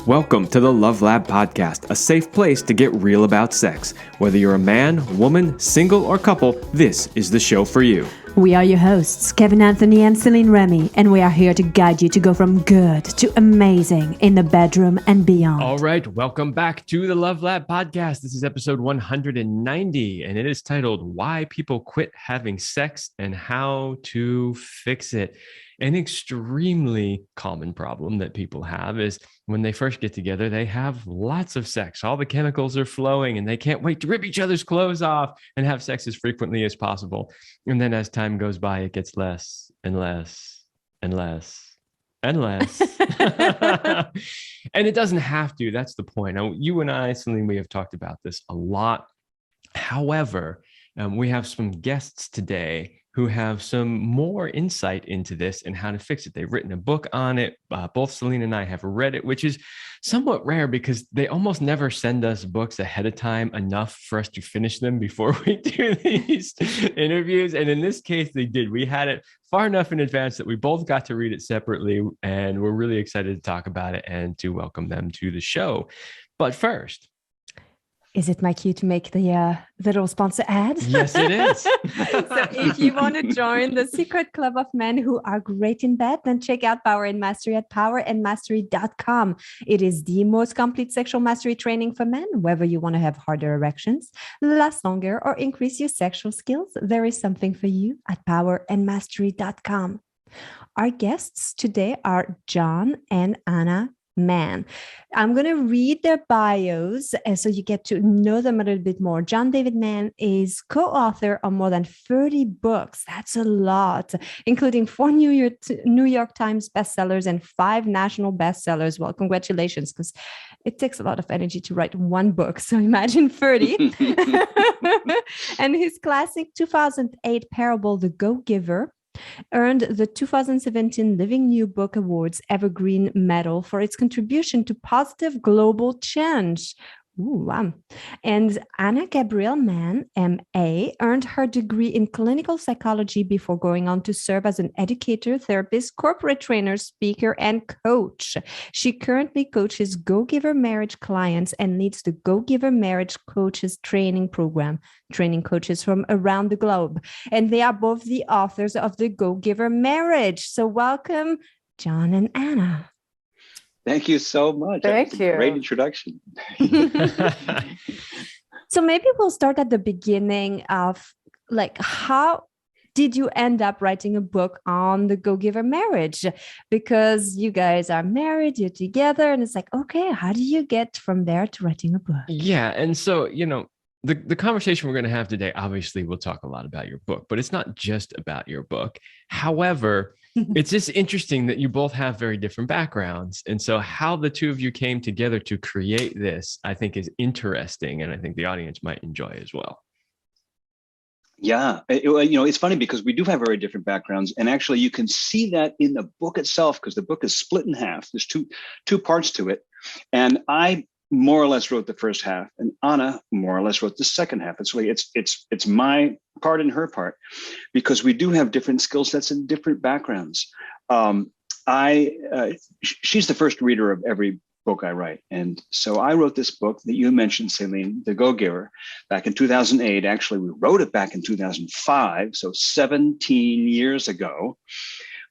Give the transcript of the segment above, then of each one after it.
Welcome to the Love Lab Podcast, a safe place to get real about sex. Whether you're a man, woman, single, or couple, this is the show for you. We are your hosts, Kevin Anthony and Céline Remy, and we are here to guide you to go from good to amazing in the bedroom and beyond. All right, welcome back to the Love Lab Podcast. This is episode 190, and it is titled Why People Quit Having Sex and How to Fix It. An extremely common problem that people have is when they first get together, they have lots of sex. All the chemicals are flowing and they can't wait to rip each other's clothes off and have sex as frequently as possible. And then as time goes by, it gets less and less and less and less. And it doesn't have to. That's the point. Now, you and I, Céline, we have talked about this a lot. However, we have some guests today who have some more insight into this and how to fix it. They've written a book on it. Both Céline and I have read it, which is somewhat rare because they almost never send us books ahead of time enough for us to finish them before we do these interviews. And in this case, they did. We had it far enough in advance that we both got to read it separately, and we're really excited to talk about it and to welcome them to the show. But first, is it my cue to make the little sponsor ad? Yes, it is. So if you want to join the secret club of men who are great in bed, then check out Power and Mastery at powerandmastery.com. It is the most complete sexual mastery training for men. Whether you want to have harder erections, last longer, or increase your sexual skills, there is something for you at powerandmastery.com. Our guests today are John and Anna Mann. I'm going to read their bios so you get to know them a little bit more. John David Mann is co-author of more than 30 books. That's a lot, including 4 New York Times bestsellers and 5 national bestsellers. Well, congratulations, because it takes a lot of energy to write one book. So imagine 30. And his classic 2008 parable, The Go-Giver, earned the 2017 Living New Book Awards Evergreen Medal for its contribution to positive global change. Ooh, wow. And Anna Gabriel Mann, M.A., earned her degree in clinical psychology before going on to serve as an educator, therapist, corporate trainer, speaker, and coach. She currently coaches GiverMarriage clients and leads the GiverMarriage Coaches Training Program, training coaches from around the globe. And they are both the authors of the GiverMarriage. So welcome, John and Anna. Thank you so much. Thank you. Great introduction. So maybe we'll start at the beginning of how did you end up writing a book on the GiverMarriage? Because you guys are married, you're together, and it's like, okay, how do you get from there to writing a book? Yeah. And so, the conversation we're going to have today, obviously we'll talk a lot about your book, but it's not just about your book. However, it's just interesting that you both have very different backgrounds. And so how the two of you came together to create this, I think is interesting. And I think the audience might enjoy as well. Yeah. It's funny because we do have very different backgrounds. And actually you can see that in the book itself, because the book is split in half. There's two parts to it. And I more or less wrote the first half, and Anna more or less wrote the second half. It's my part and her part, because we do have different skill sets and different backgrounds. She's the first reader of every book I write. And so I wrote this book that you mentioned, Céline, The Go-Giver, back in 2008. Actually, we wrote it back in 2005, so 17 years ago,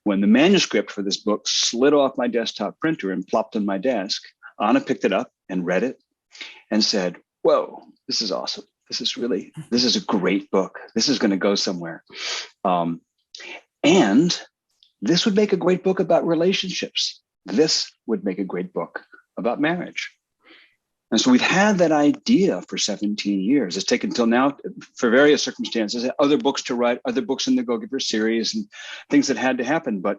when the manuscript for this book slid off my desktop printer and plopped on my desk. Anna picked it up and read it and said, whoa, this is awesome. This is a great book. This is going to go somewhere. And this would make a great book about relationships. This would make a great book about marriage. And so we've had that idea for 17 years. It's taken until now, for various circumstances, other books to write, other books in the Go-Giver series and things that had to happen. But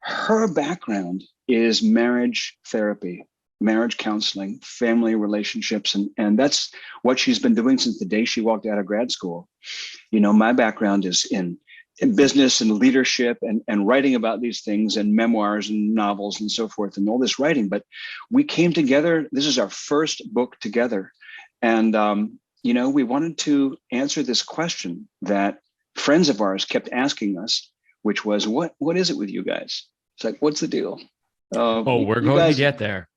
her background is marriage therapy, marriage counseling, family relationships. And that's what she's been doing since the day she walked out of grad school. My background is in business and leadership and writing about these things and memoirs and novels and so forth and all this writing. But we came together. This is our first book together. And, we wanted to answer this question that friends of ours kept asking us, which was, what is it with you guys? It's like, what's the deal? Oh, we're you going guys, to get there.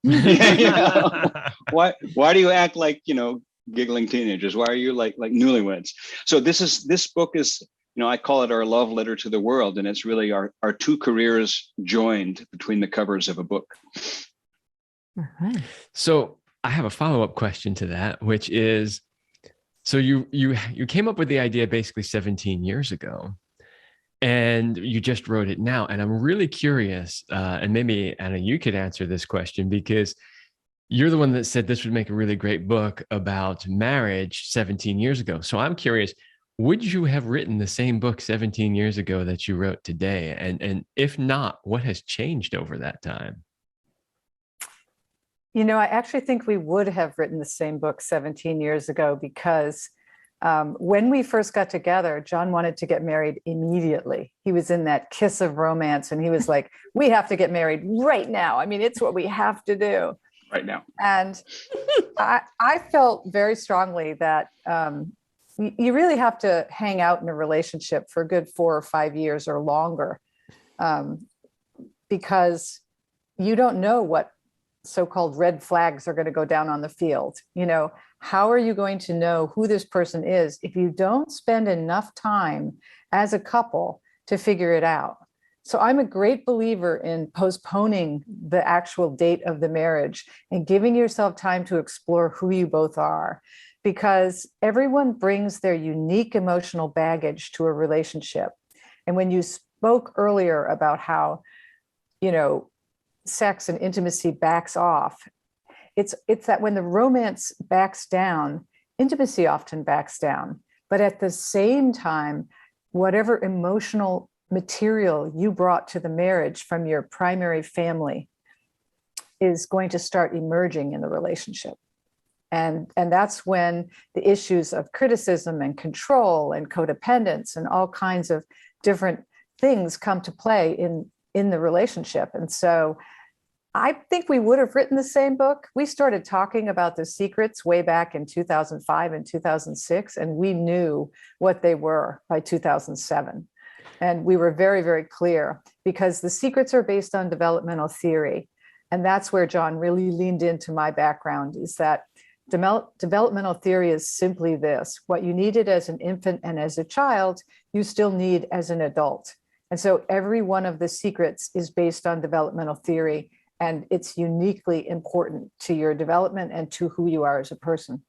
Why do you act like, giggling teenagers? Why are you like newlyweds? So this book is, I call it our love letter to the world. And it's really our two careers joined between the covers of a book. All right. So I have a follow-up question to that, which is, so you came up with the idea basically 17 years ago, and you just wrote it now. And I'm really curious, and maybe Anna, you could answer this question, because you're the one that said this would make a really great book about marriage 17 years ago. So I'm curious, would you have written the same book 17 years ago that you wrote today? And if not, what has changed over that time? I actually think we would have written the same book 17 years ago, because when we first got together, John wanted to get married immediately. He was in that kiss of romance, and he was like, we have to get married right now. I mean, it's what we have to do right now. And I felt very strongly that you really have to hang out in a relationship for a good 4 or 5 years or longer, because you don't know what so-called red flags are going to go down on the field. How are you going to know who this person is if you don't spend enough time as a couple to figure it out? So I'm a great believer in postponing the actual date of the marriage and giving yourself time to explore who you both are, because everyone brings their unique emotional baggage to a relationship. And when you spoke earlier about how, sex and intimacy backs off, it's that when the romance backs down, intimacy often backs down. But at the same time, whatever emotional material you brought to the marriage from your primary family is going to start emerging in the relationship. And that's when the issues of criticism and control and codependence and all kinds of different things come to play in the relationship. And so I think we would have written the same book. We started talking about the secrets way back in 2005 and 2006, and we knew what they were by 2007. And we were very, very clear, because the secrets are based on developmental theory. And that's where John really leaned into my background, is that developmental theory is simply this: what you needed as an infant and as a child, you still need as an adult. And so every one of the secrets is based on developmental theory, and it's uniquely important to your development and to who you are as a person.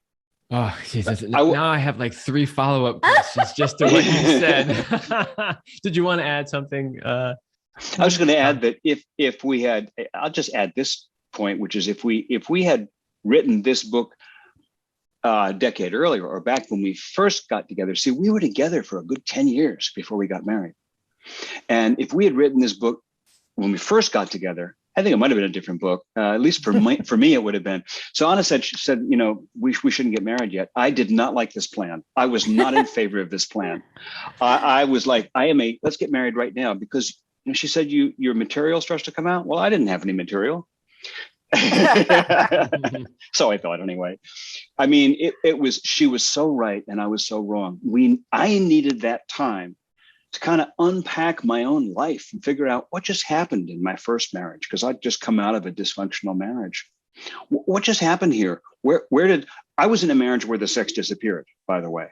Oh, Jesus. Now I have like 3 follow-up questions just to what you said. Did you want to add something? I was going to add that if we had, I'll just add this point, which is if we had written this book a decade earlier, or back when we first got together, see, we were together for a good 10 years before we got married. And if we had written this book when we first got together, I think it might have been a different book. At least for me, it would have been. So Anna said, we shouldn't get married yet. I did not like this plan. I was not in favor of this plan. I was like, let's get married right now, because she said, your material starts to come out. Well, I didn't have any material. So I thought anyway. I mean, she was so right and I was so wrong. I needed that time to kind of unpack my own life and figure out what just happened in my first marriage, because I'd just come out of a dysfunctional marriage. What just happened here? I was in a marriage where the sex disappeared, by the way.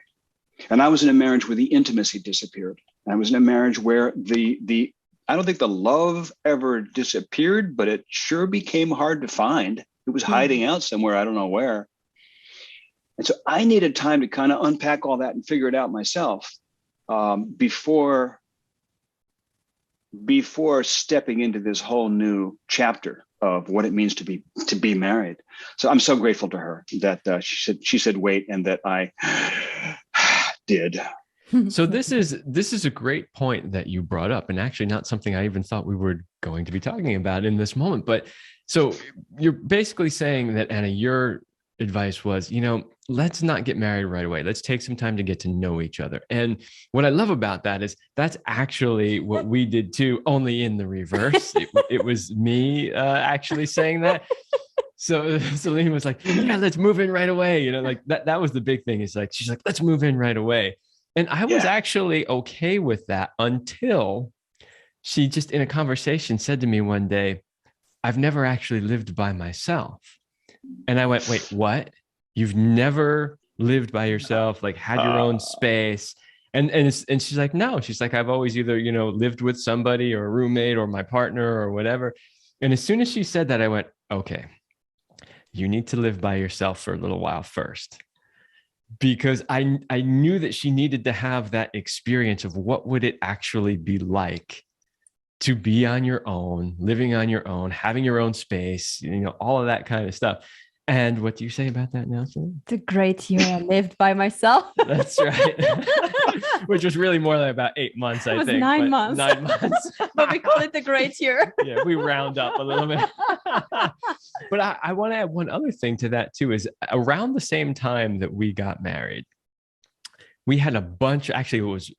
And I was in a marriage where the intimacy disappeared. And I was in a marriage where I don't think the love ever disappeared, but it sure became hard to find. It was hiding out somewhere, I don't know where. And so I needed time to kind of unpack all that and figure it out myself. Before stepping into this whole new chapter of what it means to be married. So I'm so grateful to her that she said wait, and that I did. So this is a great point that you brought up, and actually not something I even thought we were going to be talking about in this moment. But so you're basically saying that, Anna, your advice was, let's not get married right away. Let's take some time to get to know each other. And what I love about that is that's actually what we did too, only in the reverse. It was me actually saying that. So Céline was like, yeah, let's move in right away. Like that was the big thing. It's like, she's like, let's move in right away. And I was actually okay with that until she just in a conversation said to me one day, I've never actually lived by myself. And I went, wait, what? You've never lived by yourself, like had your own space? And she's like, no. She's like, I've always either, lived with somebody or a roommate or my partner or whatever. And as soon as she said that, I went, okay, you need to live by yourself for a little while first. Because I knew that she needed to have that experience of what would it actually be like to be on your own, living on your own, having your own space, all of that kind of stuff. And what do you say about that now, Céline? The great year I lived by myself. That's right. Which was really more like about 8 months, I think. It was 9 months. 9 months. But we call it the great year. Yeah, we round up a little bit. But I want to add one other thing to that too, is around the same time that we got married, we had a bunch, actually it was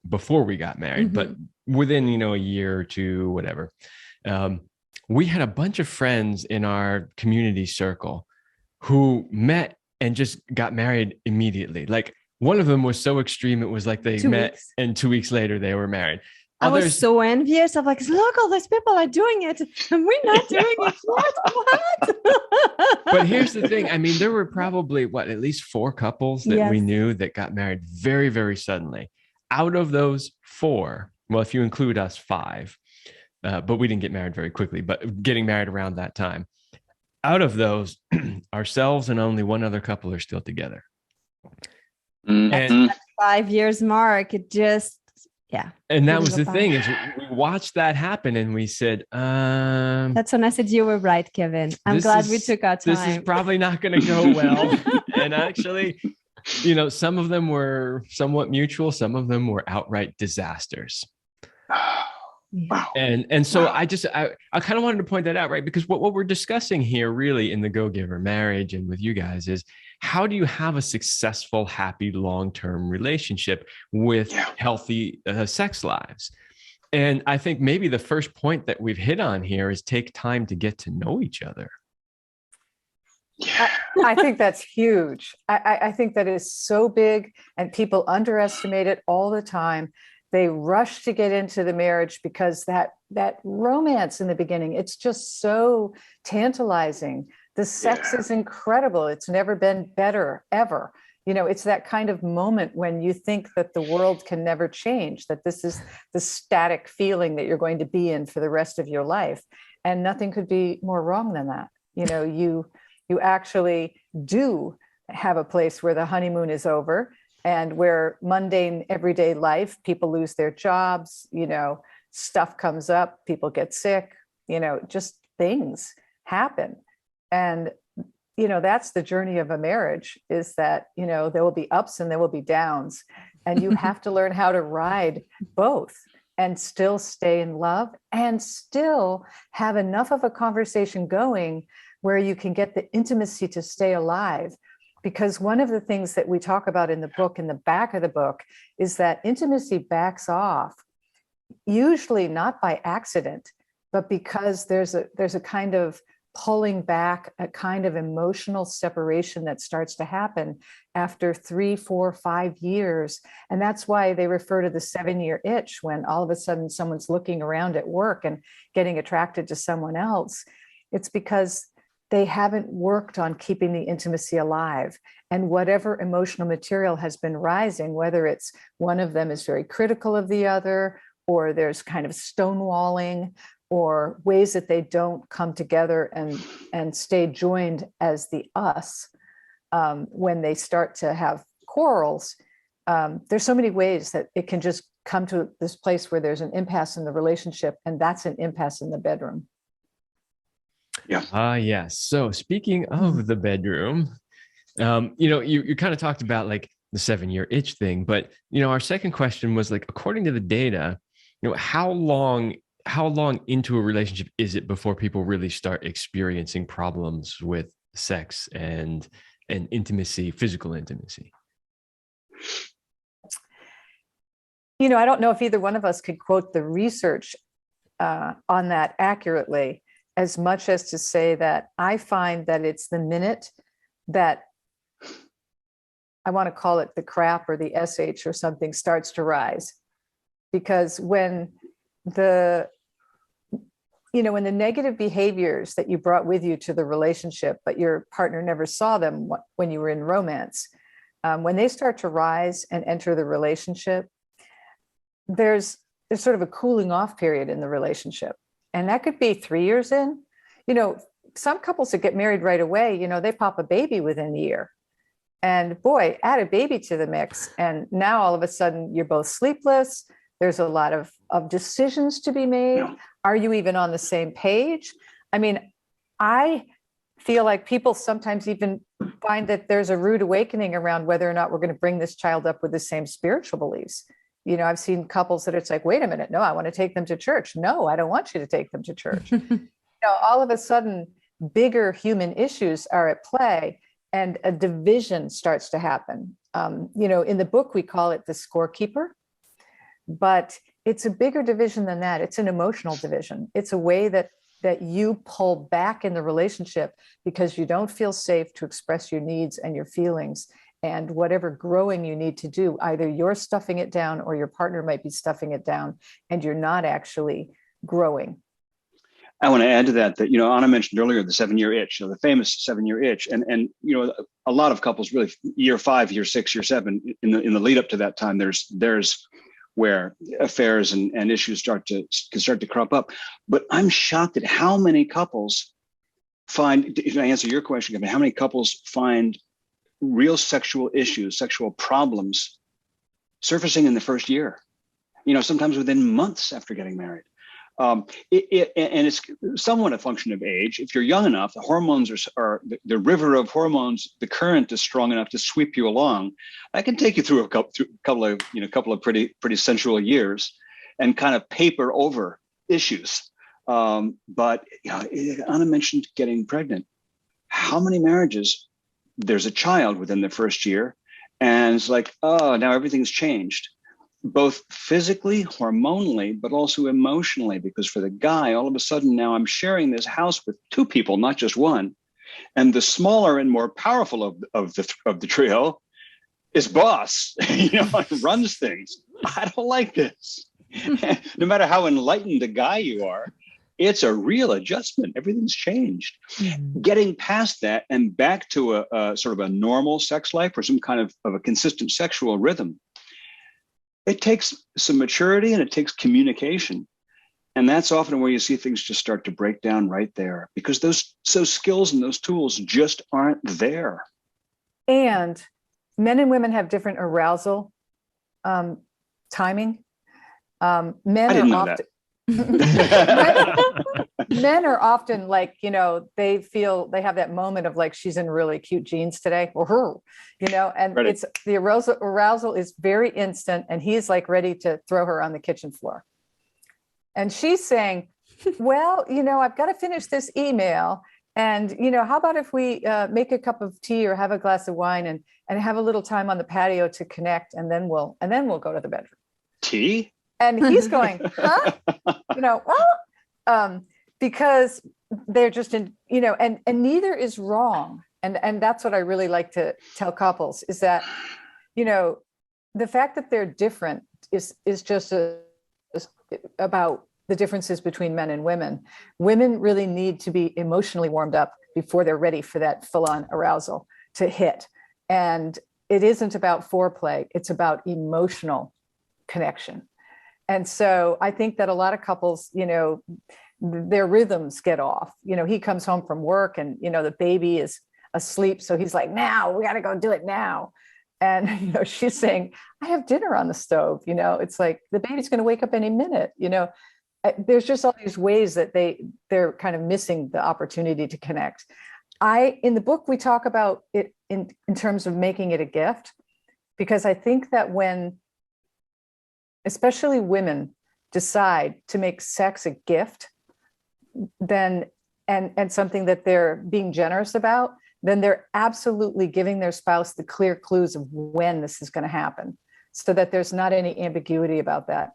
before we got married, but within, a year or two, whatever, we had a bunch of friends in our community circle who met and just got married immediately. Like one of them was so extreme. It was like they 2 met weeks. and 2 weeks later they were married. I was so envious. I'm like, look, all these people are doing it and we're not doing it yet. What? But here's the thing. I mean, there were probably at least 4 couples that we knew that got married very, very suddenly. Out of those 4, well, if you include us, 5, but we didn't get married very quickly, but getting married around that time. Out of those, ourselves and only one other couple are still together. And 5 years mark, it just, yeah. And that was the thing, is we watched that happen and we said, that's when I said, you were right, Kevin. I'm glad we took our time. This is probably not going to go well. And actually, some of them were somewhat mutual. Some of them were outright disasters. Wow. And so I kind of wanted to point that out, right? Because what we're discussing here really in the GiverMarriage and with you guys is, how do you have a successful, happy, long-term relationship with healthy sex lives? And I think maybe the first point that we've hit on here is take time to get to know each other. Yeah. I think that's huge. I think that is so big, and people underestimate it all the time. They rush to get into the marriage because that romance in the beginning, it's just so tantalizing. The sex is incredible. It's never been better, ever. It's that kind of moment when you think that the world can never change, that this is the static feeling that you're going to be in for the rest of your life. And nothing could be more wrong than that. You actually do have a place where the honeymoon is over, and where mundane everyday life, people lose their jobs, stuff comes up, people get sick, just things happen. And, that's the journey of a marriage, is that, there will be ups and there will be downs, and you have to learn how to ride both and still stay in love and still have enough of a conversation going where you can get the intimacy to stay alive. Because one of the things that we talk about in the book, in the back of the book, is that intimacy backs off, usually not by accident, but because there's a kind of pulling back, a kind of emotional separation that starts to happen after 3, 4, 5 years. And that's why they refer to the 7-year itch, when all of a sudden someone's looking around at work and getting attracted to someone else. It's because they haven't worked on keeping the intimacy alive. And whatever emotional material has been rising, whether it's one of them is very critical of the other, or there's kind of stonewalling, or ways that they don't come together and stay joined as the us, when they start to have quarrels, there's so many ways that it can just come to this place where there's an impasse in the relationship, and that's an impasse in the bedroom. Yeah. Yes. So speaking of the bedroom, you kind of talked about like the 7-year itch thing, but our second question was like, according to the data, how long into a relationship is it before people really start experiencing problems with sex and intimacy, physical intimacy? I don't know if either one of us could quote the research on that accurately, as much as to say that I find that it's the minute that, I want to call it the crap or the SH or something, starts to rise. Because when the when the negative behaviors that you brought with you to the relationship, but your partner never saw them when you were in romance, when they start to rise and enter the relationship, there's sort of a cooling off period in the relationship. And that could be 3 years in. Some couples that get married right away, they pop a baby within a year. And boy, add a baby to the mix. And now all of a sudden you're both sleepless. There's a lot of decisions to be made. Yeah. Are you even on the same page? I mean, I feel like people sometimes even find that there's a rude awakening around whether or not we're going to bring this child up with the same spiritual beliefs. I've seen couples that it's like, wait a minute, no, I want to take them to church. No, I don't want you to take them to church. All of a sudden, bigger human issues are at play and a division starts to happen. In the book, we call it the scorekeeper, but it's a bigger division than that. It's an emotional division. It's a way that you pull back in the relationship because you don't feel safe to express your needs and your feelings and whatever growing you need to do. Either you're stuffing it down or your partner might be stuffing it down and you're not actually growing. I want to add to that, Anna mentioned earlier the 7-year itch, the famous 7-year itch. And a lot of couples really year 5, year 6, year 7, in the lead up to that time, there's where affairs and issues can start to crop up. But I'm shocked at how many couples find, if I answer your question, how many couples find real sexual issues, sexual problems surfacing in the first year, sometimes within months after getting married. And it's somewhat a function of age. If you're young enough, the hormones are the river of hormones. The current is strong enough to sweep you along. I can take you through a couple of pretty sensual years, and kind of paper over issues. But Anna mentioned getting pregnant. How many marriages? There's a child within the first year, and it's like, oh, now everything's changed. Both physically, hormonally, but also emotionally, because for the guy, all of a sudden now I'm sharing this house with 2 people, not just one. And the smaller and more powerful of the trio is boss, runs things. I don't like this. No matter how enlightened a guy you are, it's a real adjustment. Everything's changed. Mm-hmm. Getting past that and back to a sort of a normal sex life or some kind of a consistent sexual rhythm, it takes some maturity and it takes communication. And that's often where you see things just start to break down right there, because those skills and those tools just aren't there. And men and women have different arousal timing. Men are often like, they feel they have that moment of like, she's in really cute jeans today, or her, and right. It's the arousal is very instant, and he's like ready to throw her on the kitchen floor. And she's saying, well, I've got to finish this email. And, how about if we make a cup of tea or have a glass of wine and have a little time on the patio to connect, and then we'll go to the bedroom. Tea? And he's going, huh? Because they're just in, and neither is wrong. And that's what I really like to tell couples is that, the fact that they're different is just about the differences between men and women. Women really need to be emotionally warmed up before they're ready for that full-on arousal to hit. And it isn't about foreplay. It's about emotional connection. And so I think that a lot of couples, their rhythms get off. He comes home from work and, the baby is asleep. So he's like, now we got to go do it now. And, she's saying, I have dinner on the stove. It's like the baby's going to wake up any minute. There's just all these ways that they're kind of missing the opportunity to connect. In the book, we talk about it in terms of making it a gift, because I think that when especially women decide to make sex a gift, then and something that they're being generous about, then they're absolutely giving their spouse the clear clues of when this is going to happen, so that there's not any ambiguity about that.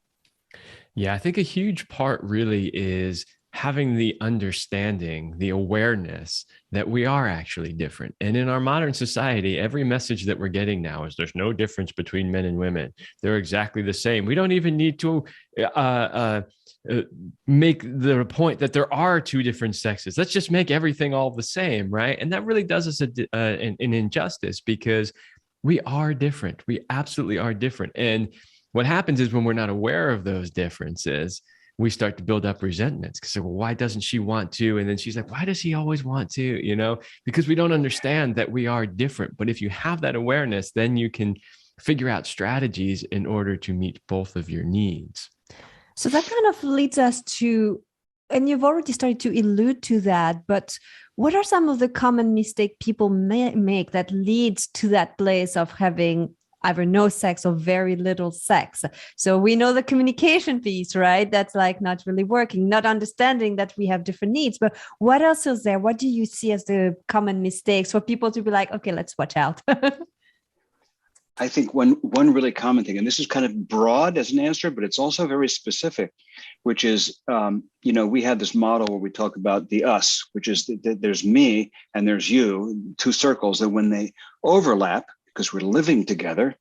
Yeah, I think a huge part really is having the understanding, the awareness that we are actually different. And in our modern society, every message that we're getting now is there's no difference between men and women. They're exactly the same. We don't even need to make the point that there are two different sexes. Let's just make everything all the same, right? And that really does us an injustice, because we are different. We absolutely are different. And what happens is when we're not aware of those differences, we start to build up resentments, because well, why doesn't she want to? And then she's like, why does he always want to? You know, because we don't understand that we are different. But if you have that awareness, then you can figure out strategies in order to meet both of your needs. So that kind of leads us to, and you've already started to allude to that, but what are some of the common mistakes people may make that leads to that place of having either no sex or very little sex? So we know the communication piece, right? That's like not really working, not understanding that we have different needs. But what else is there? What do you see as the common mistakes for people to be like, okay, let's watch out? I think one really common thing, and this is kind of broad as an answer, but it's also very specific, which is, we have this model where we talk about the us, which is there's me and there's you, two circles that when they overlap, because we're living together,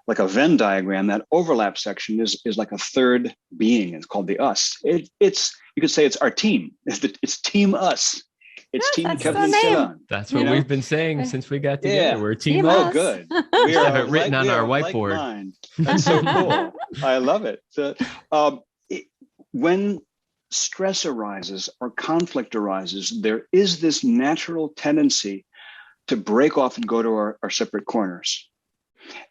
like a Venn diagram, that overlap section is like a third being. It's called the us. It's you could say it's our team. It's team us. It's team Kevin and Céline. That's what we've been saying since we got together. Yeah. We're team us. Oh, good. We have it written on our whiteboard. Like That's so cool. I love it. When stress arises or conflict arises, there is this natural tendency to break off and go to our separate corners.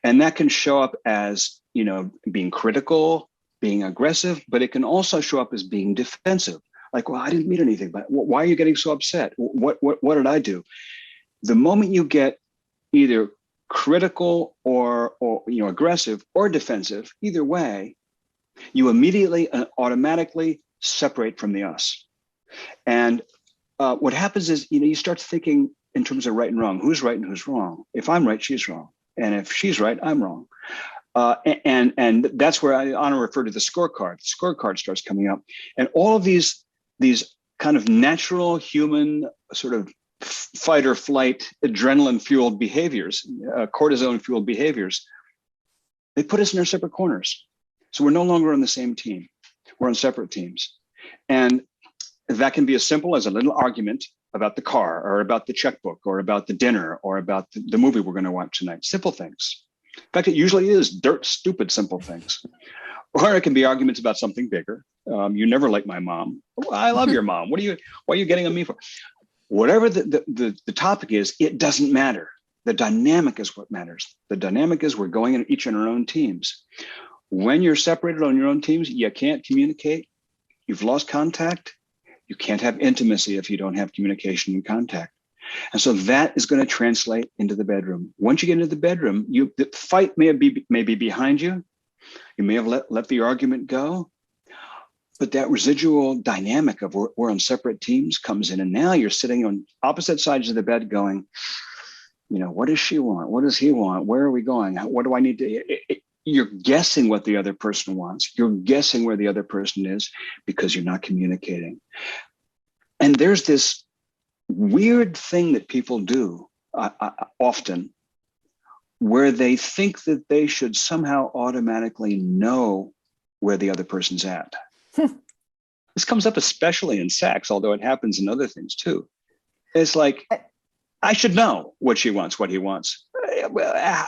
And that can show up as, being critical, being aggressive, but it can also show up as being defensive. Like, well, I didn't mean anything, but why are you getting so upset? What did I do? The moment you get either critical or aggressive or defensive, either way, you immediately and automatically separate from the us. And what happens is, you start thinking in terms of right and wrong. Who's right and who's wrong? If I'm right, she's wrong. And if she's right, I'm wrong. And that's where I want to refer to the scorecard. The scorecard starts coming up. And all of these kind of natural human sort of fight or flight, adrenaline-fueled behaviors, cortisone-fueled behaviors, they put us in our separate corners. So we're no longer on the same team. We're on separate teams. And that can be as simple as a little argument about the car or about the checkbook or about the dinner or about the movie we're going to watch tonight. Simple things. In fact, it usually is dirt stupid simple things. Or it can be arguments about something bigger. You never liked my mom. Oh, I love your mom. Why are you getting on me for? Whatever the topic is, it doesn't matter. The dynamic is what matters. The dynamic is we're going in each in our own teams. When you're separated on your own teams, you can't communicate. You've lost contact. You can't have intimacy if you don't have communication and contact. And so that is going to translate into the bedroom. Once you get into the bedroom, the fight may be behind you. You may have let the argument go, but that residual dynamic of we're on separate teams comes in. And now you're sitting on opposite sides of the bed going, what does she want? What does he want? Where are we going? What do I need to? You're guessing what the other person wants. You're guessing where the other person is because you're not communicating. And there's this weird thing that people do often, where they think that they should somehow automatically know where the other person's at. This comes up especially in sex, although it happens in other things too. It's like, I should know what she wants, what he wants.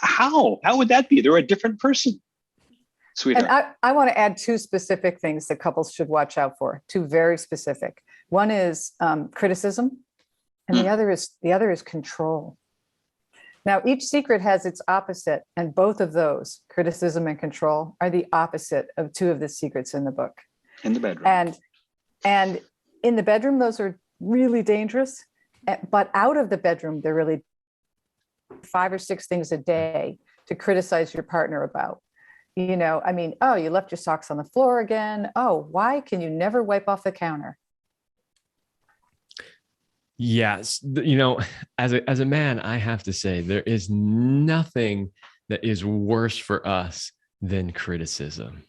How would that be? They're a different person. Sweetheart. And I want to add two specific things that couples should watch out for, two very specific. One is criticism, and the other is control. Now, each secret has its opposite, and both of those, criticism and control, are the opposite of two of the secrets in the book. In the bedroom. And in the bedroom, those are really dangerous. But out of the bedroom, they're really 5 or 6 things a day to criticize your partner about. Oh, you left your socks on the floor again. Oh, why can you never wipe off the counter? Yes. As a man, I have to say there is nothing that is worse for us than criticism.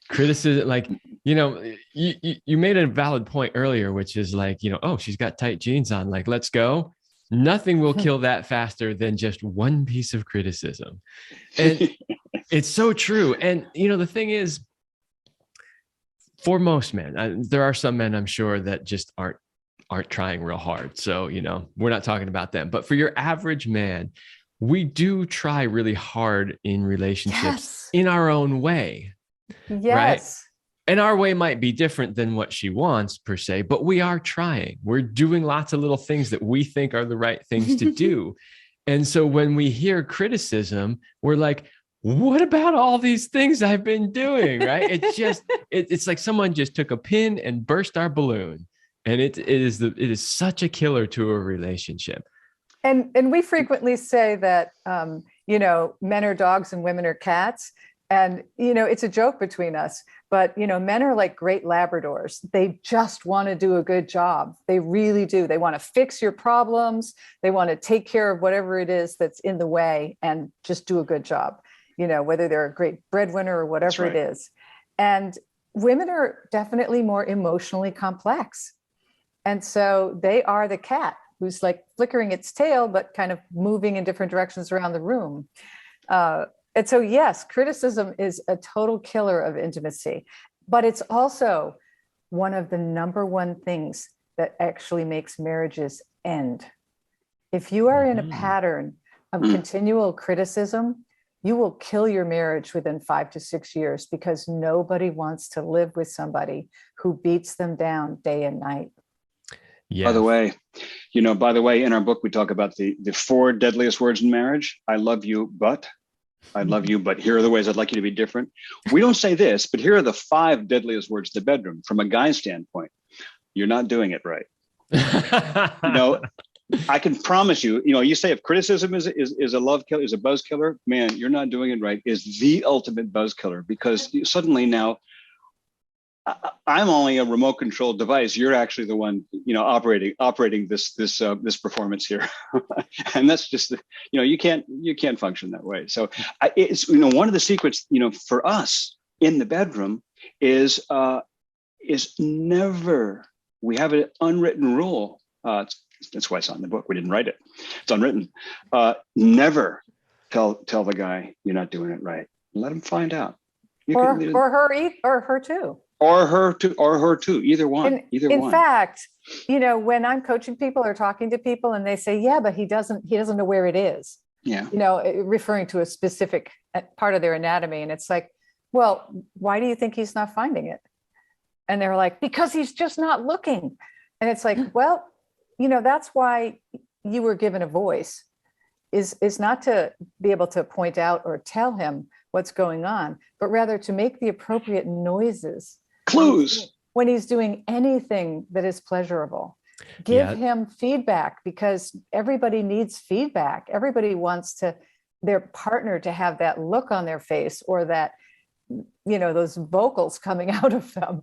Criticism, like you know, you made a valid point earlier, which is like, you know, oh, she's got tight jeans on, like, let's go. Nothing will kill that faster than just one piece of criticism. And it's so true. And, you know, the thing is, for most men, there are some men, I'm sure, that just aren't trying real hard. So, you know, we're not talking about them. But for your average man, we do try really hard in relationships in our own way. Right? And our way might be different than what she wants per se, but we are trying. We're doing lots of little things that we think are the right things to do. And so when we hear criticism, we're like, what about all these things I've been doing? Right? It's like someone just took a pin and burst our balloon. And it is such a killer to a relationship. And we frequently say that, you know, men are dogs and women are cats. And, you know, it's a joke between us, but, you know, men are like great Labradors. They just want to do a good job. They really do. They want to fix your problems. They want to take care of whatever it is that's in the way and just do a good job, you know, whether they're a great breadwinner or whatever it is. And women are definitely more emotionally complex. And so they are the cat who's like flickering its tail, but kind of moving in different directions around the room. And so, yes, criticism is a total killer of intimacy, but it's also one of the number one things that actually makes marriages end. If you are in a pattern of continual criticism, you will kill your marriage within 5 to 6 years, because nobody wants to live with somebody who beats them down day and night. Yeah. By the way, in our book, we talk about the 4 deadliest words in marriage. I love you, but here are the ways I'd like you to be different. We don't say this, but here are the 5 deadliest words in the bedroom from a guy's standpoint. You're not doing it right. I can promise you, you say if criticism is a love killer, is a buzz killer, man, you're not doing it right is the ultimate buzz killer, because suddenly now I'm only a remote controlled device. You're actually the one, operating this performance here, and that's just, you can't function that way. So it's one of the secrets, for us in the bedroom is never. We have an unwritten rule. That's why it's not in the book. We didn't write it. It's unwritten. Never tell the guy you're not doing it right. Let him find out. Or her too. Or her too. Either one. In fact, when I'm coaching people or talking to people and they say, yeah, but he doesn't know where it is. Yeah. Referring to a specific part of their anatomy. And it's like, well, why do you think he's not finding it? And they're like, because he's just not looking. And it's like, well, that's why you were given a voice, is not to be able to point out or tell him what's going on, but rather to make the appropriate noises. Clues. When he's doing anything that is pleasurable. Give him feedback, because everybody needs feedback. Everybody wants their partner to have that look on their face, or that, those vocals coming out of them.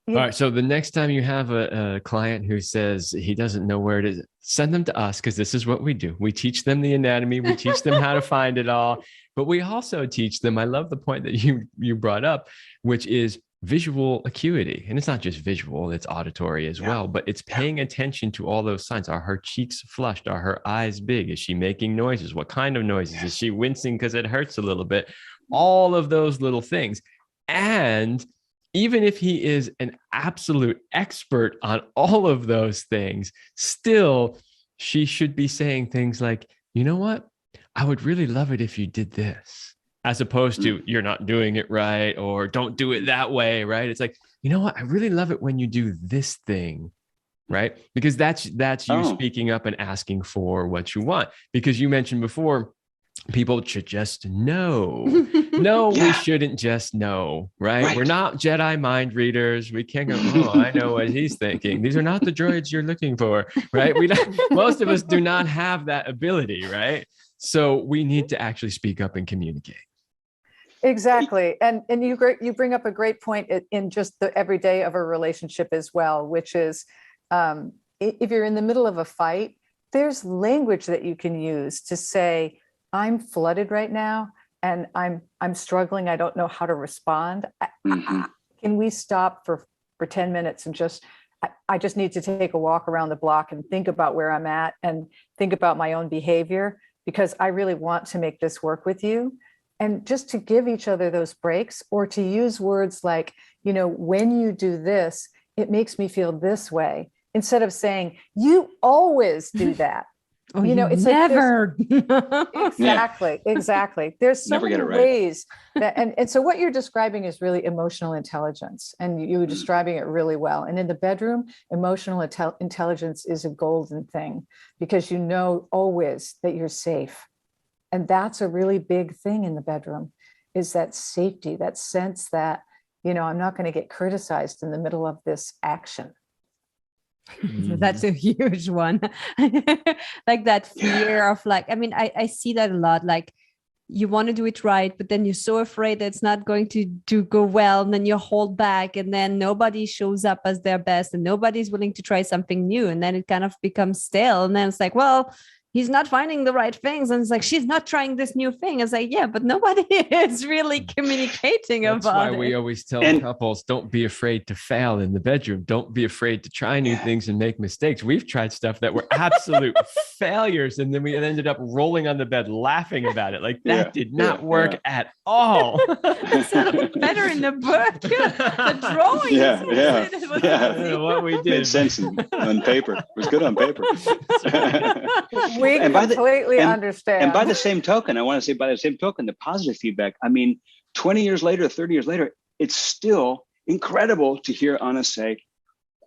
All right. So the next time you have a client who says he doesn't know where it is, send them to us, because this is what we do. We teach them the anatomy. We teach them how to find it all. But we also teach them, I love the point that you brought up, which is visual acuity. And it's not just visual, it's auditory as well, but it's paying attention to all those signs. Are her cheeks flushed? Are her eyes big? Is she making noises? What kind of noises? Is she wincing because it hurts a little bit? All of those little things. And even if he is an absolute expert on all of those things, still, she should be saying things like, you know what? I would really love it if you did this, as opposed to you're not doing it right, or don't do it that way, right? It's like, you know what? I really love it when you do this thing, right? Because that's you speaking up and asking for what you want. Because you mentioned before, people should just know. No, we shouldn't just know, right? We're not Jedi mind readers. We can't go, oh, I know what he's thinking. These are not the droids you're looking for, right? Most of us do not have that ability, right? So we need to actually speak up and communicate. Exactly. And you bring up a great point in just the everyday of a relationship as well, which is if you're in the middle of a fight, there's language that you can use to say, I'm flooded right now and I'm struggling. I don't know how to respond. Can can we stop for 10 minutes and I just need to take a walk around the block and think about where I'm at and think about my own behavior, because I really want to make this work with you. And just to give each other those breaks, or to use words like, when you do this, it makes me feel this way, instead of saying, you always do that. Oh, It's never. Exactly. There's so Never many get it right. ways that, and so what you're describing is really emotional intelligence, and you were describing it really well. And in the bedroom, emotional intelligence is a golden thing, because you know always that you're safe. And that's a really big thing in the bedroom, is that safety, that sense that, I'm not going to get criticized in the middle of this action. That's a huge one. Like that fear of I see that a lot. Like, you want to do it right, but then you're so afraid that it's not going to go well. And then you hold back, and then nobody shows up as their best, and nobody's willing to try something new. And then it kind of becomes stale. And then it's like, well, he's not finding the right things. And it's like, she's not trying this new thing. It's like, yeah, but nobody is really communicating about it. That's why we always tell couples, don't be afraid to fail in the bedroom. Don't be afraid to try new things and make mistakes. We've tried stuff that were absolute failures. And then we ended up rolling on the bed, laughing about it. Like, that did not work at all. It sounded better in the book. The drawing. What we did. Made sense on paper. It was good on paper. We completely understand. And by the same token, the positive feedback, 20 years later, 30 years later, it's still incredible to hear Anna say,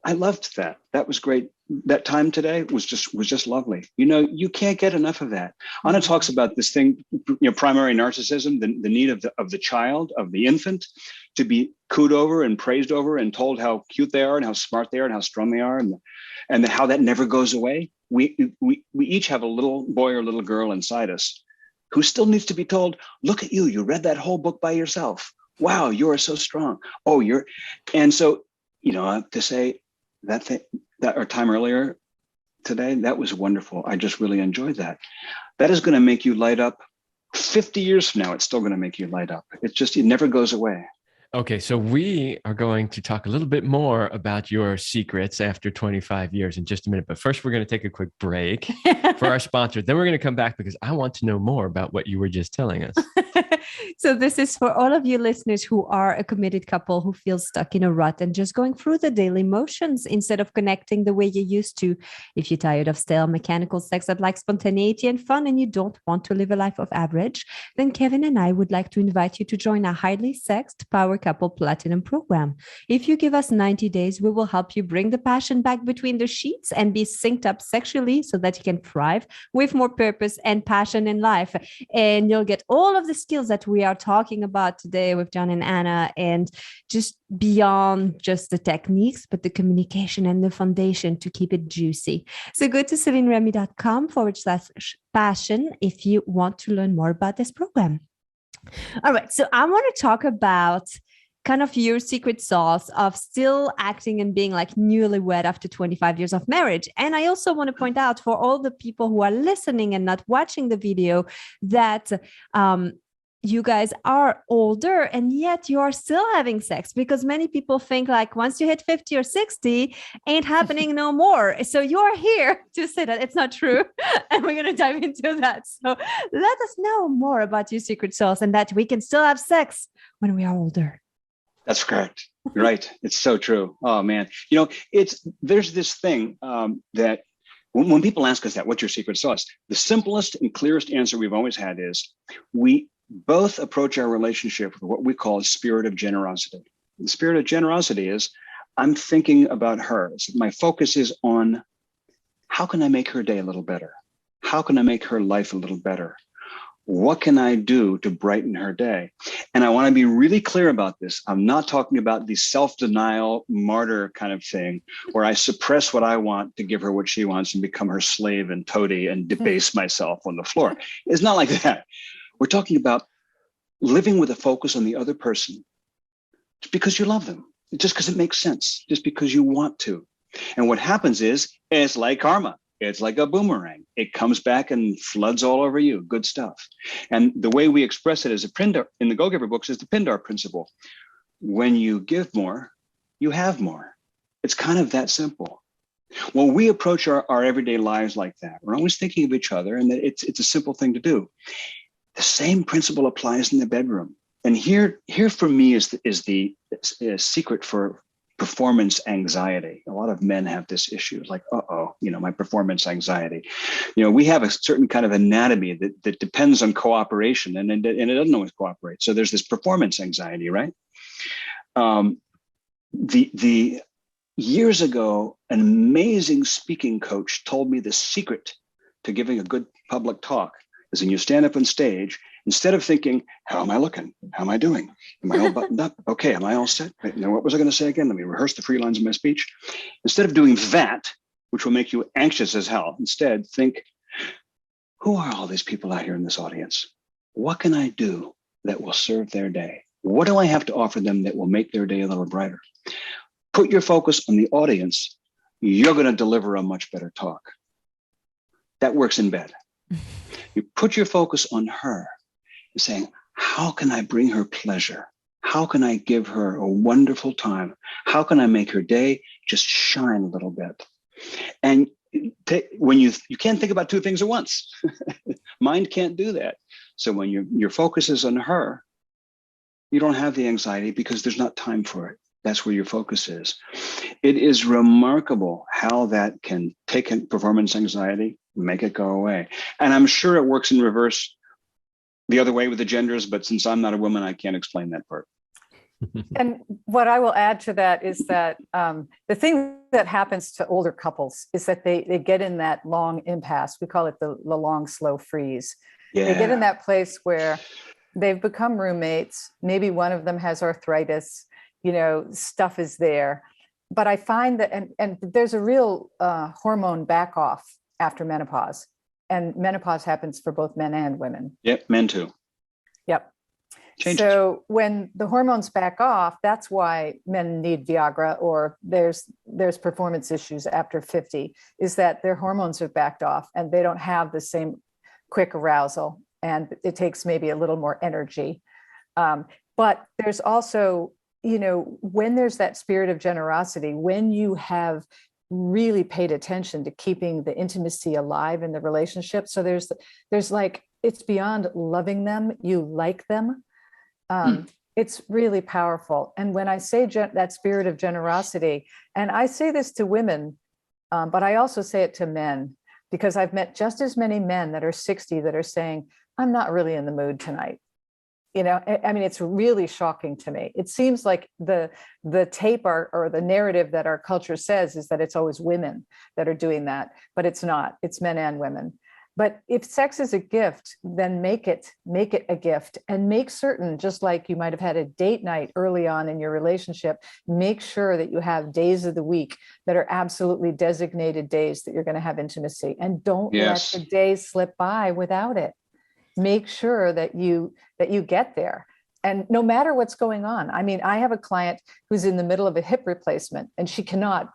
I loved that. That was great. That time today was just lovely. You can't get enough of that. Anna talks about this thing, primary narcissism, the need of the child, of the infant, to be cooed over and praised over and told how cute they are and how smart they are and how strong they are, and how that never goes away. We each have a little boy or little girl inside us who still needs to be told, look at you, you read that whole book by yourself. Wow, you are so strong. And so, to say that thing, that our time earlier today, that was wonderful. I just really enjoyed that. That is going to make you light up 50 years from now. It's still going to make you light up. It never goes away. Okay, so we are going to talk a little bit more about your secrets after 25 years in just a minute. But first, we're going to take a quick break for our sponsor. Then we're going to come back, because I want to know more about what you were just telling us. So this is for all of you listeners who are a committed couple who feels stuck in a rut and just going through the daily motions instead of connecting the way you used to. If you're tired of stale mechanical sex that likes spontaneity and fun, and you don't want to live a life of average, then Kevin and I would like to invite you to join our highly sexed Power Couple Platinum program. If you give us 90 days, we will help you bring the passion back between the sheets and be synced up sexually so that you can thrive with more purpose and passion in life. And you'll get all of the skills that we are talking about today with John and Anna, and just beyond just the techniques, but the communication and the foundation to keep it juicy. So go to CelineRemy.com/passion if you want to learn more about this program. All right. So I want to talk about kind of your secret sauce of still acting and being like newlywed after 25 years of marriage. And I also want to point out for all the people who are listening and not watching the video that you guys are older and yet you are still having sex, because many people think like once you hit 50 or 60, ain't happening no more. So you're here to say that it's not true. And we're going to dive into that. So let us know more about your secret sauce and that we can still have sex when we are older. That's correct. You're right. It's so true. Oh man. There's this thing that when people ask us that, what's your secret sauce? The simplest and clearest answer we've always had is we both approach our relationship with what we call a spirit of generosity. The spirit of generosity is I'm thinking about her. So my focus is on how can I make her day a little better? How can I make her life a little better? What can I do to brighten her day? And I want to be really clear about this. I'm not talking about the self-denial martyr kind of thing where I suppress what I want to give her what she wants and become her slave and toady and debase myself on the floor. It's not like that. We're talking about living with a focus on the other person just because you love them, just because it makes sense, just because you want to. And what happens is it's like karma. It's like a boomerang. It comes back and floods all over you. Good stuff. And the way we express it as a Pindar in the Go Giver books is the Pindar principle. when you give more, you have more. It's kind of that simple. When we approach our everyday lives like that, we're always thinking of each other, and that it's a simple thing to do. The same principle applies in the bedroom. And here for me is the secret for performance anxiety. A lot of men have this issue, like, my performance anxiety. We have a certain kind of anatomy that depends on cooperation, and it doesn't always cooperate. So there's this performance anxiety, right? The years ago, an amazing speaking coach told me the secret to giving a good public talk is when you stand up on stage, instead of thinking, how am I looking? How am I doing? Am I all buttoned up? Okay, am I all set? Now, what was I going to say again? Let me rehearse the 3 lines of my speech. Instead of doing that, which will make you anxious as hell, instead think, who are all these people out here in this audience? What can I do that will serve their day? What do I have to offer them that will make their day a little brighter? Put your focus on the audience. You're going to deliver a much better talk. That works in bed. You put your focus on her and saying, how can I bring her pleasure? How can I give her a wonderful time? How can I make her day just shine a little bit? And when you can't think about 2 things at once. Mind can't do that. So when your focus is on her, you don't have the anxiety because there's not time for it. That's where your focus is. It is remarkable how that can take performance anxiety, make it go away. And I'm sure it works in reverse the other way with the genders, but since I'm not a woman, I can't explain that part. And what I will add to that is that the thing that happens to older couples is that they get in that long impasse. We call it the long, slow freeze. Yeah. They get in that place where they've become roommates. Maybe one of them has arthritis, stuff is there. But I find that, and there's a real hormone back off after menopause. And menopause happens for both men and women. Yep, men too. Yep. Changes. So when the hormones back off, that's why men need Viagra, or there's performance issues after 50, is that their hormones have backed off and they don't have the same quick arousal, and it takes maybe a little more energy. But there's also, when there's that spirit of generosity, when you have really paid attention to keeping the intimacy alive in the relationship. So there's like, it's beyond loving them, you like them. It's really powerful. And when I say that spirit of generosity, and I say this to women, but I also say it to men, because I've met just as many men that are 60 that are saying, I'm not really in the mood tonight. I mean, it's really shocking to me. It seems like the tape or the narrative that our culture says is that it's always women that are doing that, but it's not. It's men and women. But if sex is a gift, then make it a gift, and make certain, just like you might have had a date night early on in your relationship, make sure that you have days of the week that are absolutely designated days that you're going to have intimacy, and don't let the days slip by without it. Make sure that you get there. And no matter what's going on. I mean, I have a client who's in the middle of a hip replacement, and she cannot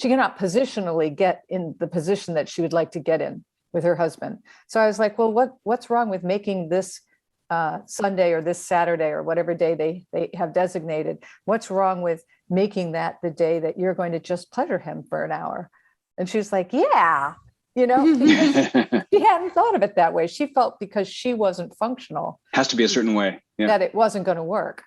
positionally get in the position that she would like to get in with her husband. So I was like, well, what's wrong with making this Sunday or this Saturday or whatever day they have designated? What's wrong with making that the day that you're going to just pleasure him for an hour? And she's like, yeah. Because she hadn't thought of it that way. She felt because she wasn't functional. Has to be a certain way. Yeah. That it wasn't going to work.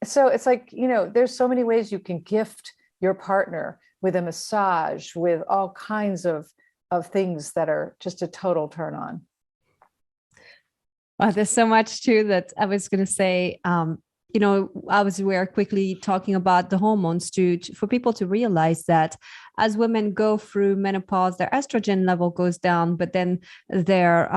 So it's like, there's so many ways you can gift your partner with a massage, with all kinds of things that are just a total turn on. Well, there's so much too that I was going to say. We are quickly talking about the hormones for people to realize that as women go through menopause, their estrogen level goes down, but then their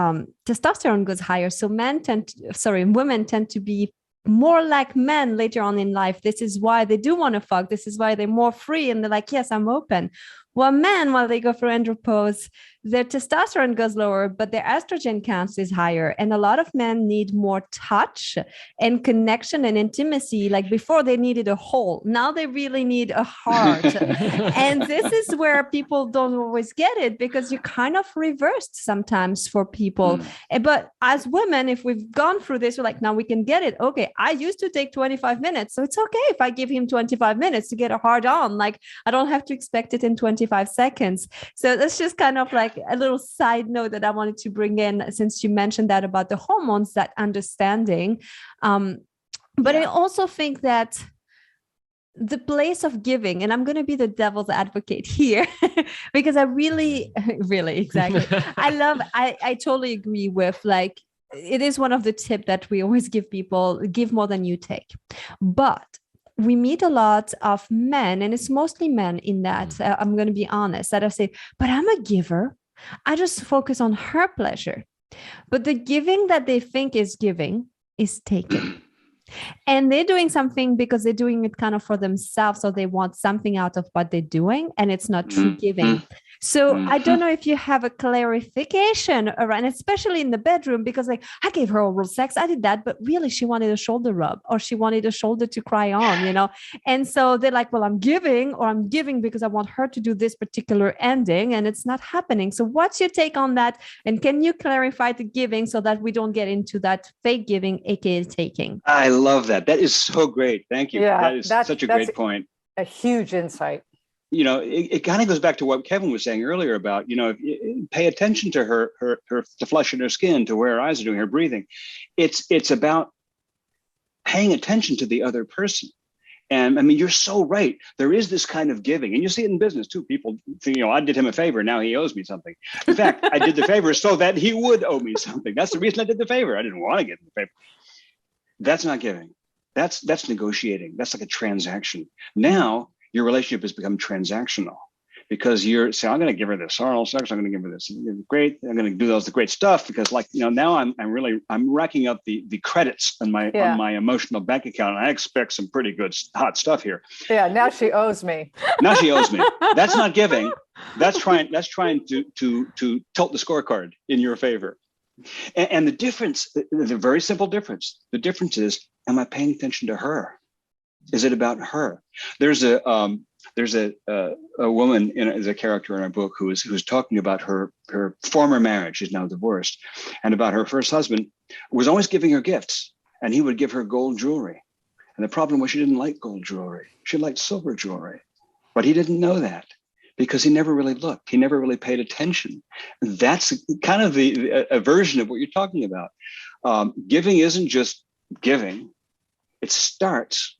testosterone goes higher. So women tend to be more like men later on in life. This is why they do want to fuck. This is why they're more free. And they're like, yes, I'm open. While men, while they go through andropause, their testosterone goes lower, but their estrogen count is higher. And a lot of men need more touch and connection and intimacy. Like before, they needed a hole. Now they really need a heart. And this is where people don't always get it, because you're kind of reversed sometimes for people. But as women, if we've gone through this, we're like, now we can get it. Okay, I used to take 25 minutes. So it's okay if I give him 25 minutes to get a hard on. Like, I don't have to expect it in 25 seconds. So that's just kind of like a little side note that I wanted to bring in, since you mentioned that about the hormones, that understanding. But I also think that the place of giving, and I'm going to be the devil's advocate here, because I really, exactly. I totally agree with, like, it is one of the tips that we always give people: give more than you take. But we meet a lot of men, and it's mostly men in that, I'm going to be honest, that I say, but I'm a giver. I just focus on her pleasure. But the giving that they think is giving is taking. And they're doing something because they're doing it kind of for themselves. So they want something out of what they're doing, and it's not true giving. So I don't know if you have a clarification around, especially in the bedroom, because like, I gave her oral sex, I did that, but really she wanted a shoulder rub, or she wanted a shoulder to cry on, you know? And so they're like, well, I'm giving because I want her to do this particular ending, and it's not happening. So what's your take on that? And can you clarify the giving so that we don't get into that fake giving, aka taking? I love that. That is so great. Thank you. Yeah, that is such a great point. A huge insight. You know, it kind of goes back to what Kevin was saying earlier about, you know, pay attention to her the flesh in her skin, to where her eyes are doing, her breathing. It's about paying attention to the other person. And I mean, you're so right. There is this kind of giving, and you see it in business too. People think, you know, I did him a favor, now he owes me something. In fact, I did the favor so that he would owe me something. That's the reason I did the favor. I didn't want to give him the favor. That's not giving. That's negotiating. That's like a transaction. Now your relationship has become transactional, because you're saying, I'm going to give her this oral sex. I'm going to give her this great. I'm going to do the great stuff, because, like, you know, now I'm racking up the credits on my emotional bank account, and I expect some pretty good hot stuff here. Yeah. Now she owes me. Now she owes me. That's not giving. That's trying to tilt the scorecard in your favor. And the difference, the very simple difference, the difference is, am I paying attention to her? Is it about her? There's a woman as a character in our book who's talking about her former marriage. She's now divorced, and about her first husband was always giving her gifts, and he would give her gold jewelry. And the problem was, she didn't like gold jewelry. She liked silver jewelry, but he didn't know that, because he never really looked. He never really paid attention. That's kind of a version of what you're talking about. Giving isn't just giving. It starts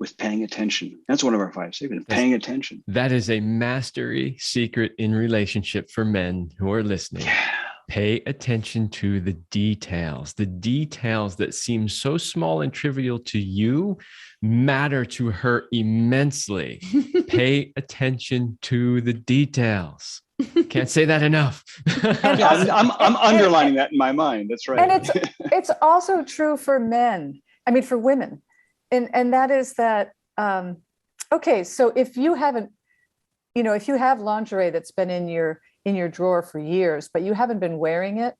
with paying attention. That's one of our 5 secrets, paying attention. That is a mastery secret in relationship for men who are listening. Yeah. Pay attention to the details that seem so small and trivial to you matter to her immensely. Pay attention to the details. Can't say that enough. I'm underlining that in my mind. That's right. And it's also true for men. I mean, for women. And that is that, okay, so if you haven't, you know, if you have lingerie that's been in your drawer for years, but you haven't been wearing it,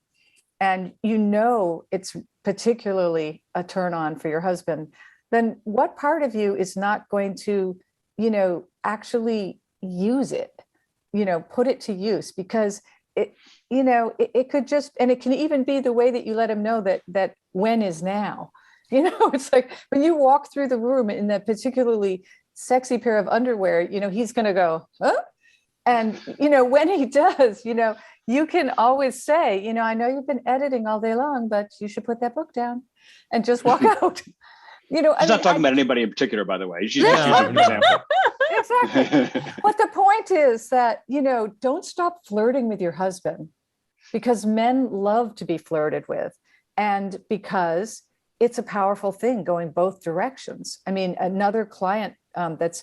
and you know it's particularly a turn on for your husband, then what part of you is not going to, you know, actually use it, you know, put it to use? Because it, you know, it could just, and it can even be the way that you let him know that when is now. You know, it's like when you walk through the room in that particularly sexy pair of underwear, you know, he's going to go, huh? And, you know, when he does, you know, you can always say, you know, I know you've been editing all day long, but you should put that book down and just walk out. You know, she's not talking about anybody in particular, by the way. She's just using an example. Exactly. But the point is that, you know, don't stop flirting with your husband, because men love to be flirted with, and because it's a powerful thing going both directions. I mean, another client that's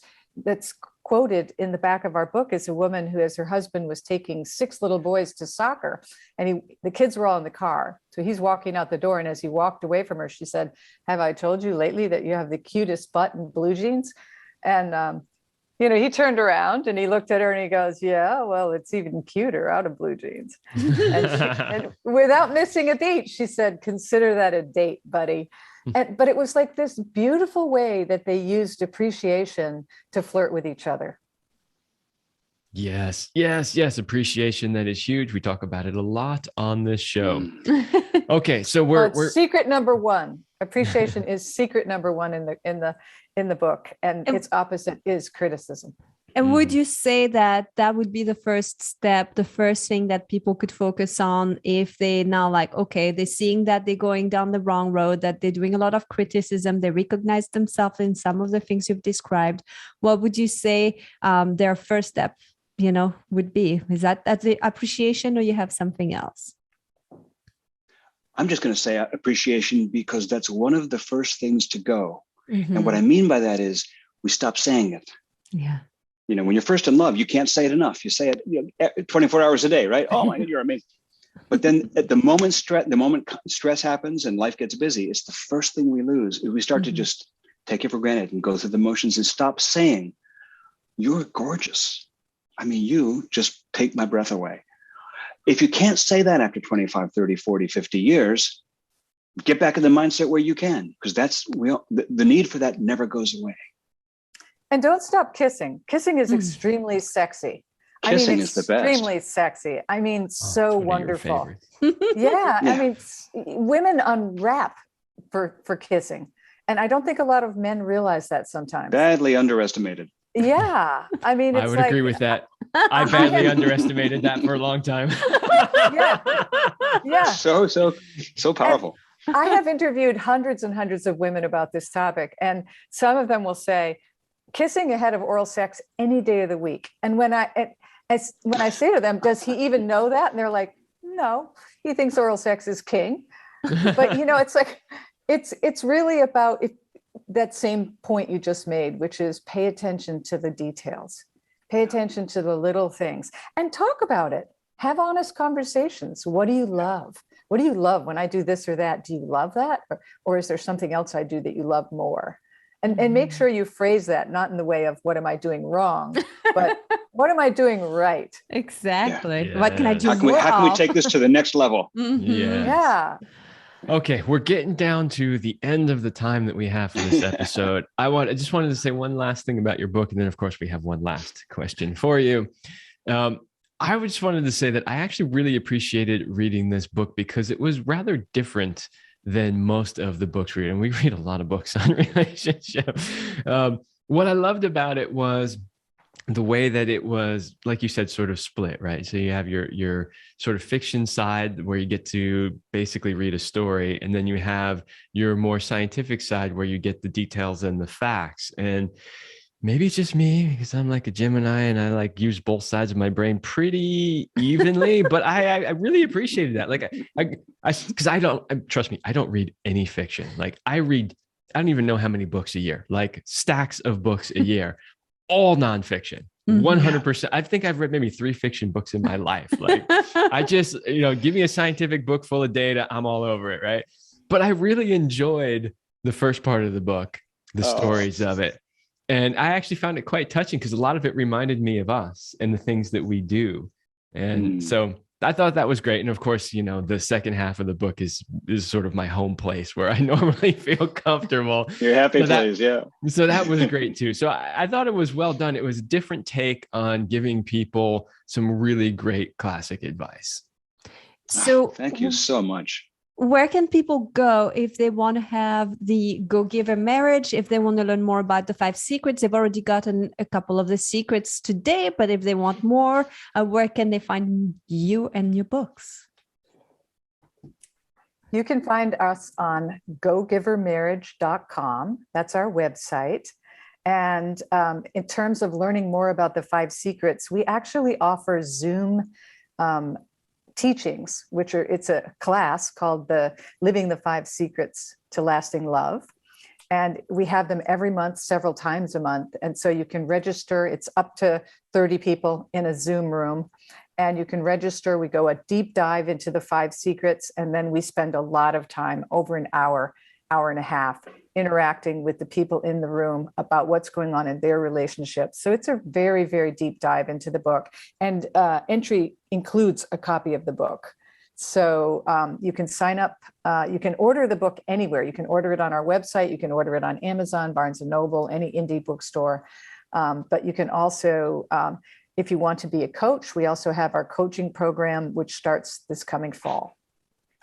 quoted in the back of our book is a woman who, as her husband was taking 6 little boys to soccer, and the kids were all in the car. So he's walking out the door, and as he walked away from her, she said, "Have I told you lately that you have the cutest butt in blue jeans?" And he turned around and he looked at her and he goes, yeah, well, it's even cuter out of blue jeans. And without missing a beat, she said, consider that a date, buddy. But it was like this beautiful way that they used appreciation to flirt with each other. Yes. Appreciation, that is huge. We talk about it a lot on this show. Okay, so we're secret number one. Appreciation is secret number one in the book, and its opposite is criticism. And would you say that would be the first step, the first thing that people could focus on if they now they're seeing that they're going down the wrong road, that they're doing a lot of criticism, they recognize themselves in some of the things you've described? What would you say their first step, would be? Is that the appreciation, or you have something else? I'm just going to say appreciation because that's one of the first things to go. Mm-hmm. And what I mean by that is we stop saying it. Yeah. When you're first in love, you can't say it enough. You say it 24 hours a day, right? Oh my God, you're amazing. But then at the moment stress happens and life gets busy, it's the first thing we lose. We start to just take it for granted and go through the motions and stop saying, you're gorgeous. I mean, you just take my breath away. If you can't say that after 25, 30, 40, 50 years, get back in the mindset where you can, because the need for that never goes away. And don't stop kissing. Kissing is extremely sexy. Kissing is the best. Extremely sexy. I mean, so wonderful. Yeah. Yeah. I mean, women unwrap for kissing. And I don't think a lot of men realize that sometimes. Badly underestimated. Yeah. I mean, it's I would agree with that. I badly underestimated that for a long time. Yeah. So powerful. And I have interviewed hundreds and hundreds of women about this topic. And some of them will say, kissing ahead of oral sex any day of the week. And when I say to them, does he even know that? And they're like, no, he thinks oral sex is king. But it's like, it's really about that same point you just made, which is pay attention to the details, pay attention to the little things, and talk about it. Have honest conversations. What do you love? What do you love when I do this or that? Do you love that? Or is there something else I do that you love more? And make sure you phrase that, not in the way of what am I doing wrong, but what am I doing right? Exactly. Yeah. What can I do How can we take this to the next level? Yeah. Okay, we're getting down to the end of the time that we have for this episode. I just wanted to say one last thing about your book, and then of course we have one last question for you. I just wanted to say that I actually really appreciated reading this book because it was rather different than most of the books we read. And we read a lot of books on relationship. What I loved about it was the way that it was, like you said, sort of split, right? So you have your sort of fiction side where you get to basically read a story, and then you have your more scientific side where you get the details and the facts. And maybe it's just me because I'm like a Gemini and I use both sides of my brain pretty evenly, but I really appreciated that. Because trust me, I don't read any fiction. I don't even know how many books a year, stacks of books a year, all nonfiction, 100%. I think I've read maybe 3 fiction books in my life. I just, give me a scientific book full of data, I'm all over it, right? But I really enjoyed the first part of the book, the stories of it. And I actually found it quite touching because a lot of it reminded me of us and the things that we do. And so I thought that was great. And of course, the second half of the book is sort of my home place where I normally feel comfortable. Your happy place, yeah. So that was great too. So I thought it was well done. It was a different take on giving people some really great classic advice. So thank you so much. Where can people go if they want to have the Go GiverMarriage, if they want to learn more about the 5 secrets? They've already gotten a couple of the secrets today, but if they want more, where can they find you and your books? You can find us on GoGiverMarriage.com. That's our website. And in terms of learning more about the 5 secrets, we actually offer Zoom teachings, it's a class called the Living the 5 Secrets to Lasting Love. And we have them every month, several times a month. And so you can register. It's up to 30 people in a Zoom room. And you can register. We go a deep dive into the 5 secrets. And then we spend a lot of time, over an hour, hour and a half interacting with the people in the room about what's going on in their relationships. So it's a very, very deep dive into the book. And entry includes a copy of the book. So you can sign up, you can order the book anywhere. You can order it on our website. You can order it on Amazon, Barnes & Noble, any indie bookstore. But you can also, if you want to be a coach, we also have our coaching program, which starts this coming fall.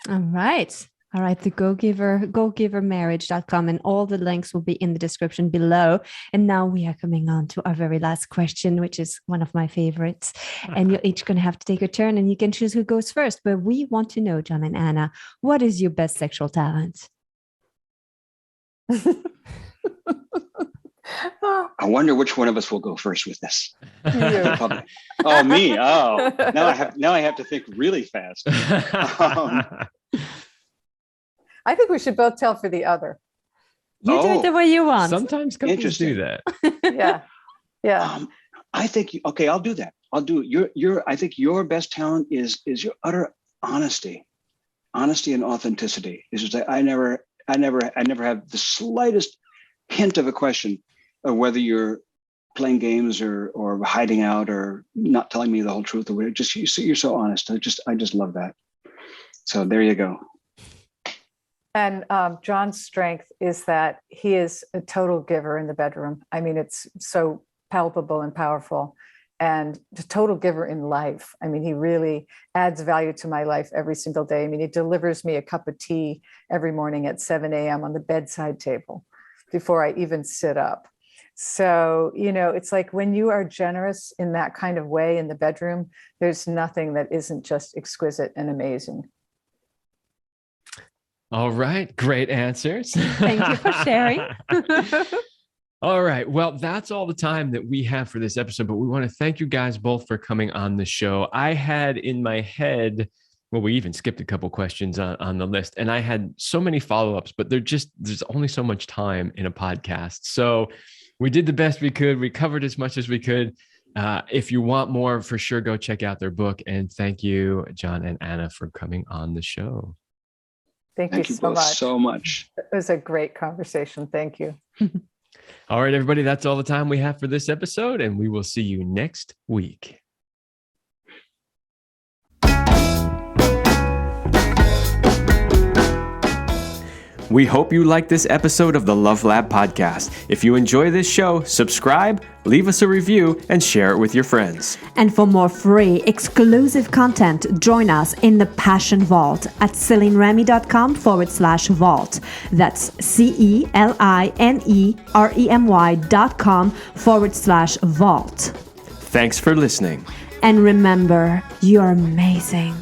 All right. All right, the GiverMarriage.com, and all the links will be in the description below. And now we are coming on to our very last question, which is one of my favorites. And you're each going to have to take a turn, and you can choose who goes first. But we want to know, John and Anna, what is your best sexual talent? I wonder which one of us will go first with this. Oh, me. Oh, now I have to think really fast. I think we should both tell for the other. You do it the way you want. Sometimes couples do that. Yeah. I think, okay, I'll do that. I'll do it. I think your best talent is your utter honesty and authenticity. It's just like I never have the slightest hint of a question of whether you're playing games or hiding out or not telling me the whole truth or whatever. Just you're so honest. I just love that. So there you go. And John's strength is that he is a total giver in the bedroom. I mean, it's so palpable and powerful, and the total giver in life. I mean, he really adds value to my life every single day. I mean, he delivers me a cup of tea every morning at 7 a.m. on the bedside table before I even sit up. So, it's like when you are generous in that kind of way in the bedroom, there's nothing that isn't just exquisite and amazing. All right. Great answers. Thank you for sharing. All right. Well, that's all the time that we have for this episode, but we want to thank you guys both for coming on the show. I had in my head, well, we even skipped a couple questions on the list, and I had so many follow-ups, but there's only so much time in a podcast. So we did the best we could. We covered as much as we could. If you want more, for sure, go check out their book. And thank you, John and Anna, for coming on the show. Thank you so much. It was a great conversation. Thank you. All right, everybody, that's all the time we have for this episode, and we will see you next week. We hope you liked this episode of the Love Lab podcast. If you enjoy this show, subscribe, leave us a review, and share it with your friends. And for more free, exclusive content, join us in the Passion Vault at CelineRemy.com/vault. That's CelineRemy.com/vault. Thanks for listening. And remember, you're amazing.